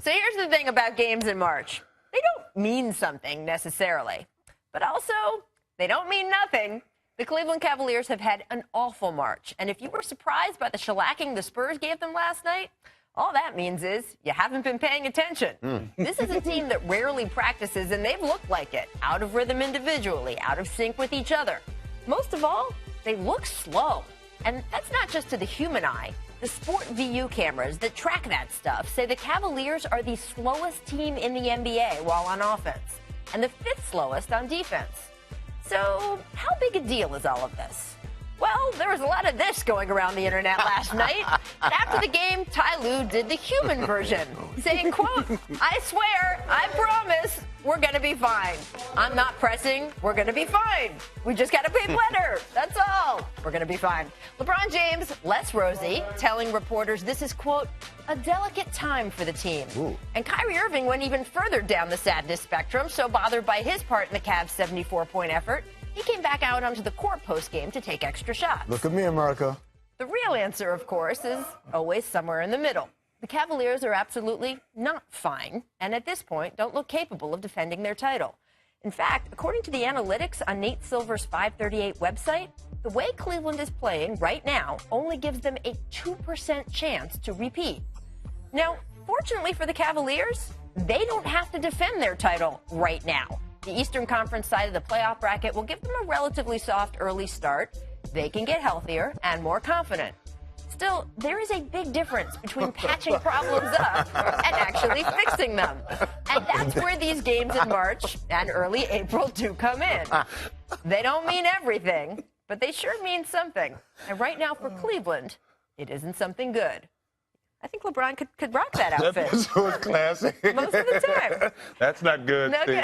So here's the thing about games in March. They don't mean something necessarily, but also they don't mean nothing. The Cleveland Cavaliers have had an awful March, and if you were surprised by the shellacking the Spurs gave them last night, all that means is you haven't been paying attention. This is a team that rarely practices, and they've looked like it. Out of rhythm individually, out of sync with each other. Most of all, they look slow. And that's not just to the human eye. The Sport VU cameras that track that stuff say the Cavaliers are the slowest team in the NBA while on offense, and the fifth slowest on defense. So how big a deal is all of this? Well, there was a lot of this going around the internet last night. And after the game, Ty Lue did the human version, saying, quote, "I swear, I promise, we're going to be fine. I'm not pressing. We're going to be fine. We just got to play better. That's all. We're going to be fine." LeBron James, less rosy, telling reporters this is, quote, "a delicate time for the team." Ooh. And Kyrie Irving went even further down the sadness spectrum, so bothered by his part in the Cavs' 74-point effort, he came back out onto the court postgame to take extra shots. Look at me, America. The real answer, of course, is always somewhere in the middle. The Cavaliers are absolutely not fine, and at this point don't look capable of defending their title. In fact, according to the analytics on Nate Silver's 538 website, the way Cleveland is playing right now only gives them a 2% chance to repeat. Now, fortunately for the Cavaliers, they don't have to defend their title right now. The Eastern Conference side of the playoff bracket will give them a relatively soft early start. They can get healthier and more confident. Still, there is a big difference between patching problems up and actually fixing them. And that's where these games in March and early April do come in. They don't mean everything, but they sure mean something. And right now for Cleveland, it isn't something good. I think LeBron could rock that outfit. That was classic. Most of the time. That's not good, No, Steve.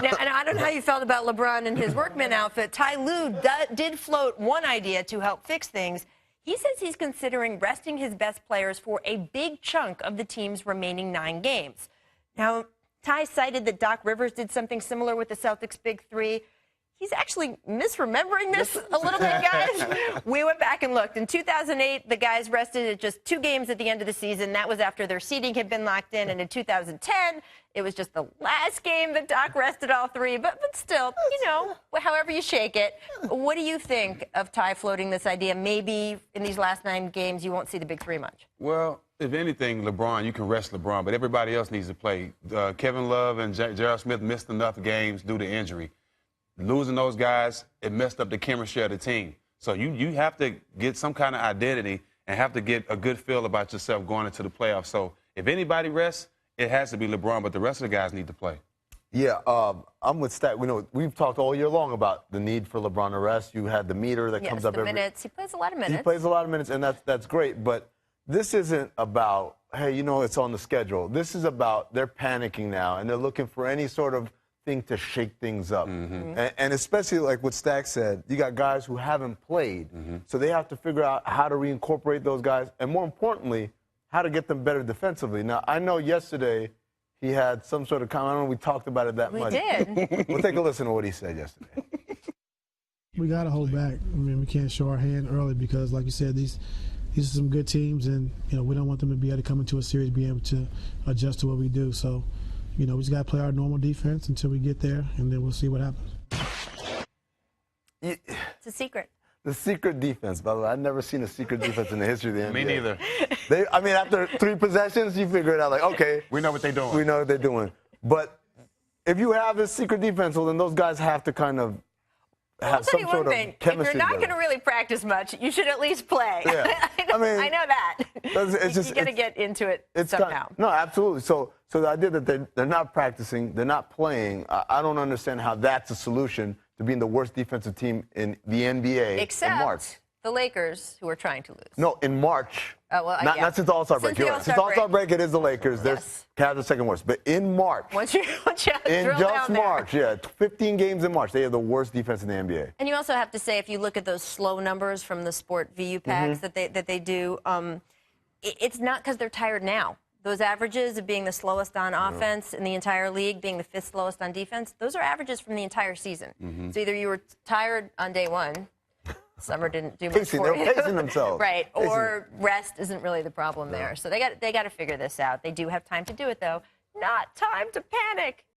Now, and I don't know how you felt about LeBron and his workman outfit. Ty Lue did float one idea to help fix things. He says he's considering resting his best players for a big chunk of the team's remaining 9 games. Now, Ty cited that Doc Rivers did something similar with the Celtics' Big Three. He's actually misremembering this a little bit, guys. We went back and looked. In 2008, the guys rested at just 2 games at the end of the season. That was after their seeding had been locked in. And in 2010, it was just the last game that Doc rested all 3. But still, you know, however you shake it. What do you think of Ty floating this idea? Maybe in these last 9 games, you won't see the Big Three much. Well, if anything, LeBron, you can rest LeBron, but everybody else needs to play. Kevin Love and J.R. Smith missed enough games due to injury. Losing those guys, it messed up the chemistry of the team. So you have to get some kind of identity and have to get a good feel about yourself going into the playoffs. So if anybody rests, it has to be LeBron, but the rest of the guys need to play. Yeah, I'm with Stat. We've talked all year long about the need for LeBron to rest. You had the meter that comes up every minutes. He plays a lot of minutes. He plays a lot of minutes, and that's great. But this isn't about, hey, it's on the schedule. This is about they're panicking now, and they're looking for any sort of thing to shake things up. And especially like what Stack said, you got guys who haven't played. So they have to figure out how to reincorporate those guys, and more importantly, how to get them better defensively. Now, I know yesterday he had some sort of comment. I don't know if we talked about it that much. We did. We'll take a listen to what he said yesterday. We got to hold back. I mean, we can't show our hand early because, like you said, these are some good teams, and we don't want them to be able to come into a series being able to adjust to what we do. So, we just got to play our normal defense until we get there, and then we'll see what happens. It's a secret. The secret defense, by the way. I've never seen a secret defense in the history of the NBA. Me neither. After 3 possessions, you figure it out like, okay. We know what they're doing. We know what they're doing. But if you have a secret defense, well, then those guys have to kind of have some sort of chemistry. If you're not going to really practice much, you should at least play. Yeah. I know that. You got to get into it somehow. No, absolutely. So the idea that they're not practicing, they're not playing, I don't understand how that's a solution to being the worst defensive team in the NBA in March. Except the Lakers, who are trying to lose. No, in March. Not since the All-Star break. Since the All-Star break, it is the Lakers. Yes. Cavs are second worst. But in March. Once you in drill just down March, 15 games in March, they have the worst defense in the NBA. And you also have to say, if you look at those slow numbers from the Sport VU packs that they do, it's not because they're tired now. Those averages of being the slowest on offense in the entire league, being the 5th slowest on defense, those are averages from the entire season. So either you were tired on day 1, Summer didn't do much Pacing, for they're you. pacing themselves. Right. Pacing. Or rest isn't really the problem there. So they got to figure this out. They do have time to do it, though. Not time to panic.